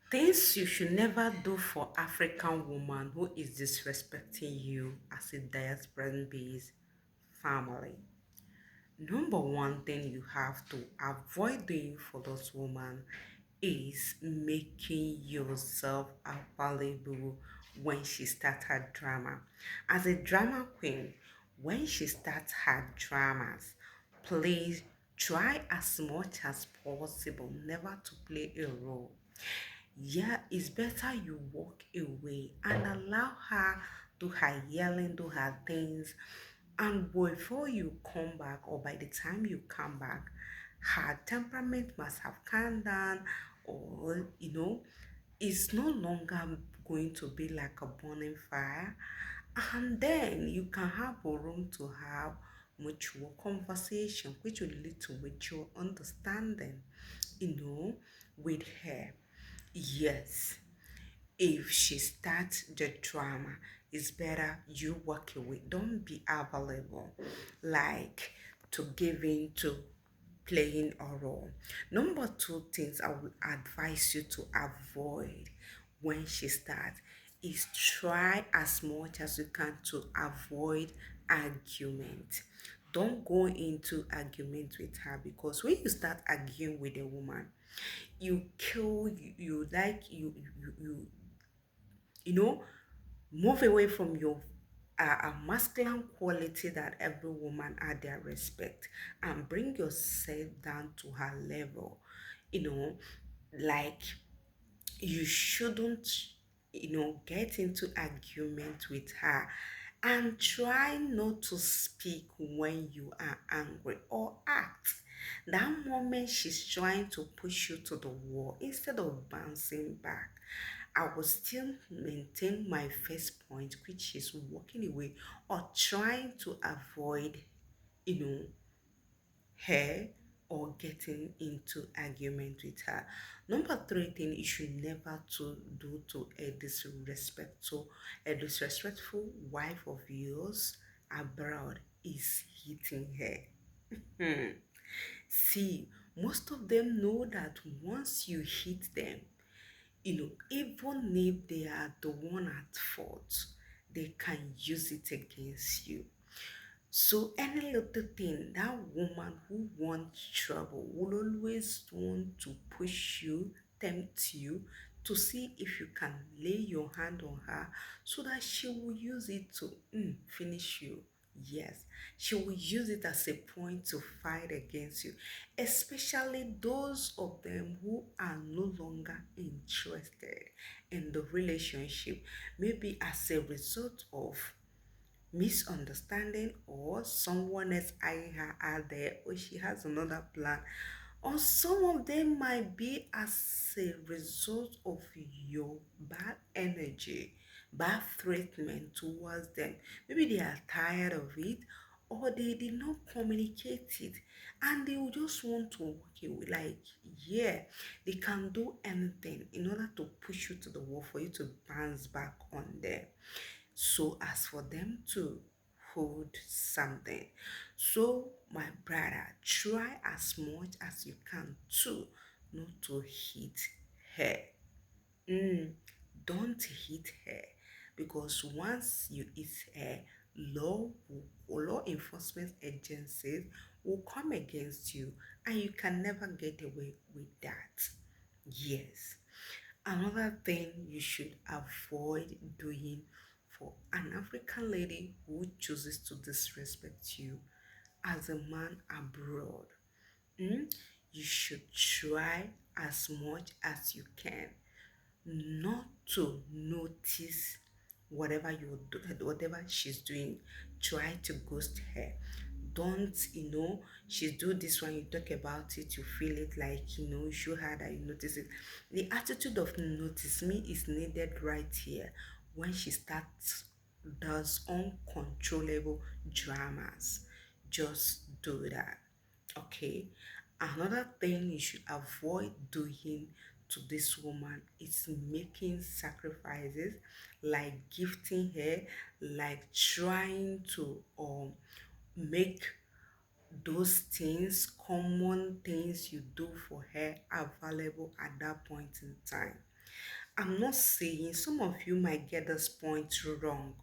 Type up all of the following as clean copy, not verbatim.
Things you should never do for African woman who is disrespecting you as a diaspora based family. Number one thing you have to avoid doing for those women is making yourself available when she starts her drama. As a drama queen, when she starts her dramas, please try as much as possible never to play a role. Yeah, it's better you walk away and allow her do her yelling, do her things. And before you come back, or by the time you come back, her temperament must have calmed down, or it's no longer going to be like a burning fire. And then you can have a room to have mature conversation, which will lead to mature understanding, with her. Yes, if she starts the drama, it's better you walk away. Don't be available, like to give in to playing a role. Number two things I would advise you to avoid when she starts is try as much as you can to avoid argument. Don't go into argument with her, because when you start arguing with a woman, you kill you like you know move away from your a masculine quality that every woman had their respect, and bring yourself down to her level. you know like you shouldn't get into argument with her, and try not to speak when you are angry or act. That moment she's trying to push you to the wall, instead of bouncing back, I will still maintain my first point, which is walking away or trying to avoid you know her or getting into argument with her. Number three thing you should never to do to a disrespectful wife of yours abroad is hitting her. Hmm. See, most of them know that once you hit them, even if they are the one at fault, they can use it against you. So any little thing, that woman who wants trouble will always want to push you, tempt you to see if you can lay your hand on her, so that she will use it to finish you. Yes, she will use it as a point to fight against you, especially those of them who are no longer interested in the relationship, maybe as a result of misunderstanding, or someone else eyeing her out there, or she has another plan, or some of them might be as a result of your bad energy, bad treatment towards them. Maybe they are tired of it, or they did not communicate it, and they will just want to walk away. Like, yeah, they can do anything in order to push you to the wall for you to bounce back on them, so as for them to hold something. So, my brother, try as much as you can to not to hit her. Mm, don't hit her, because once you hit her, law enforcement agencies will come against you, and you can never get away with that. Yes. Another thing you should avoid doing for an African lady who chooses to disrespect you as a man abroad, mm, you should try as much as you can not to notice whatever she's doing. Try to ghost her. Don't, she do this when you talk about it, you feel it, like, you show her that you notice it. The attitude of notice me is needed right here, when she starts does uncontrollable dramas. Just do that. Okay. Another thing you should avoid doing to this woman is making sacrifices, like gifting her, like trying to make those things, common things you do for her, available at that point in time. I'm not saying some of you might get this point wrong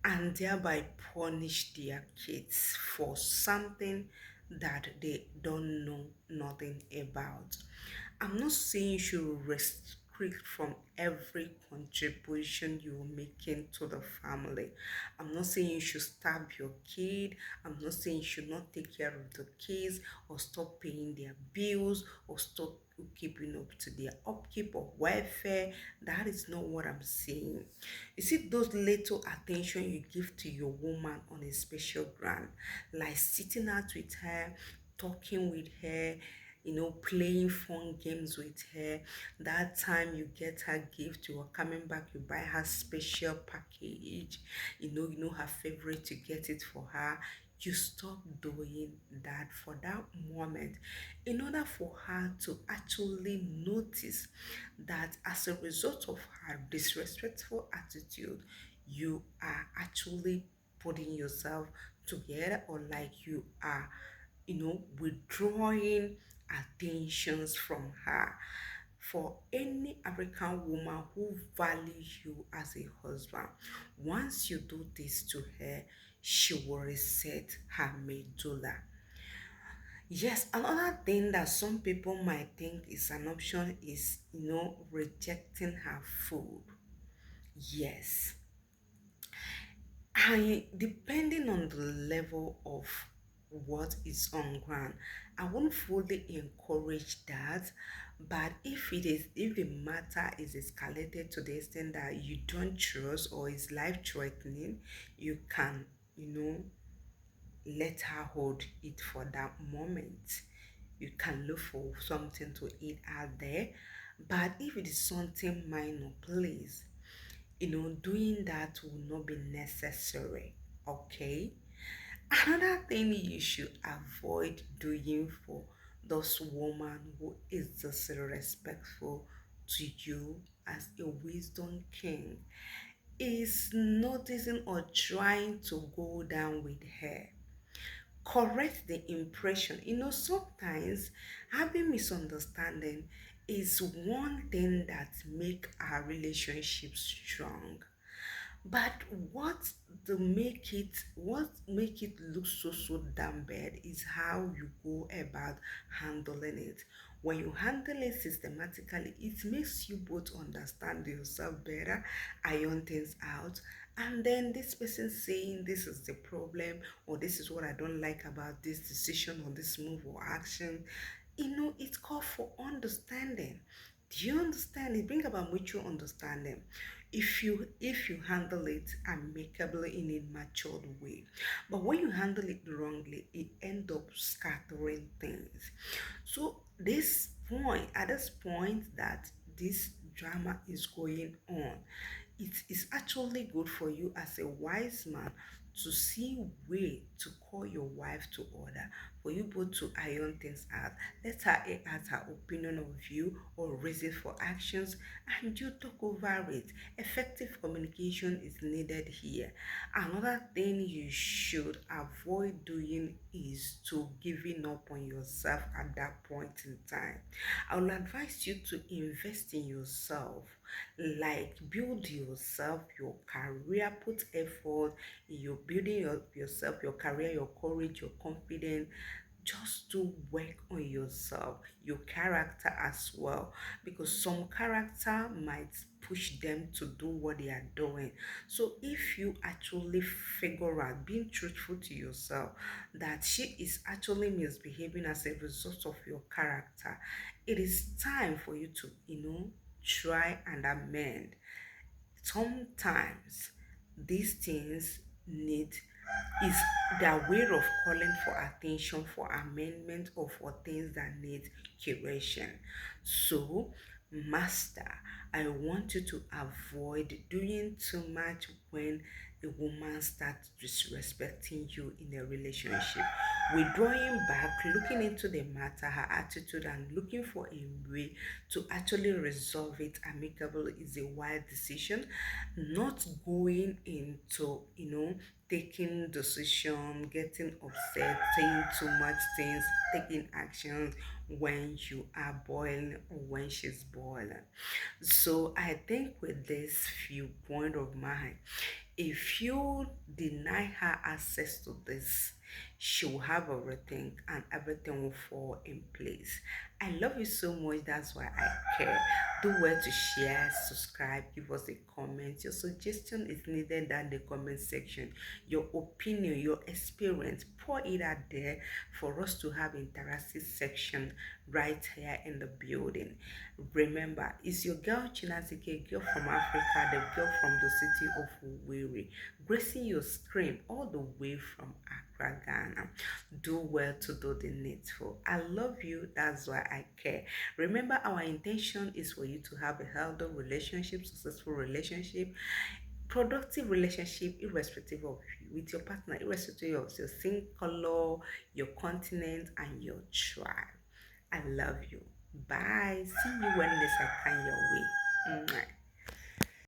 and thereby punish their kids for something that they don't know nothing about. I'm not saying you should restrict from every contribution you're making to the family. I'm not saying you should starve your kid. I'm not saying you should not take care of the kids or stop paying their bills or stop keeping up to their upkeep or welfare. That is not what I'm saying. You see, those little attention you give to your woman on a special ground, like sitting out with her, talking with her, playing fun games with her. That time you get her gift, you are coming back, you buy her special package, you know her favorite, you get it for her. You stop doing that for that moment in order for her to actually notice that as a result of her disrespectful attitude, you are actually putting yourself together, or like you are withdrawing attentions from her. For any African woman who values you as a husband, once you do this to her, she will reset her medulla. Yes, another thing that some people might think is an option is, rejecting her food. Yes, I depending on the level of what is on ground, I won't fully encourage that. But if the matter is escalated to the extent that you don't trust or is life threatening, you can, you know, let her hold it for that moment. You can look for something to eat out there. But if it is something minor, please, doing that will not be necessary. Okay? Another thing you should avoid doing for those woman who is disrespectful to you as a wisdom king is noticing or trying to go down with her. Correct the impression. Sometimes having misunderstanding is one thing that make our relationship strong. But what make it look so damn bad is how you go about handling it. When you handle it systematically, it makes you both understand yourself better, iron things out, and then this person saying this is the problem or this is what I don't like about this decision or this move or action. It's called for understanding. Do you understand? It bring about mutual understanding if you handle it amicably in a matured way. But when you handle it wrongly, it end up scattering things. So at this point that this drama is going on, it is actually good for you as a wise man to see way to call your wife to order, for you both to iron things out. Let her air out her opinion of you or raise it for actions, and you talk over it. Effective communication is needed here. Another thing you should avoid doing is to giving up on yourself at that point in time. I will advise you to invest in yourself, like build yourself, your career, put effort in your building yourself, your career, your courage, your confidence. Just to work on yourself, your character as well, because some character might push them to do what they are doing. So if you actually figure out, being truthful to yourself, that she is actually misbehaving as a result of your character, it is time for you to try and amend. Sometimes these things need is their way of calling for attention, for amendment, or for things that need curation. So, master, I want you to avoid doing too much when a woman starts disrespecting you in a relationship. Withdrawing back, looking into the matter, her attitude, and looking for a way to actually resolve it amicably is a wise decision. Not going into, taking decision, getting upset, saying too much things, taking actions when you are boiling or when she's boiling. So I think with this viewpoint of mine, if you deny her access to this, she will have everything and everything will fall in place. I love you so much. That's why I care. Do well to share, subscribe, give us a comment. Your suggestion is needed in the comment section. Your opinion, your experience, pour it out there for us to have interactive section right here in the building. Remember, it's your girl Chinazike, girl from Africa, the girl from the city of Owerri, gracing your screen all the way from Accra, Ghana. Do well to do the needful. I love you, that's why I care. Remember, our intention is for you to have a healthy relationship, successful relationship, productive relationship, irrespective of you, with your partner, irrespective of your skin color, your continent, and your tribe. I love you. Bye. See you when next I come your way.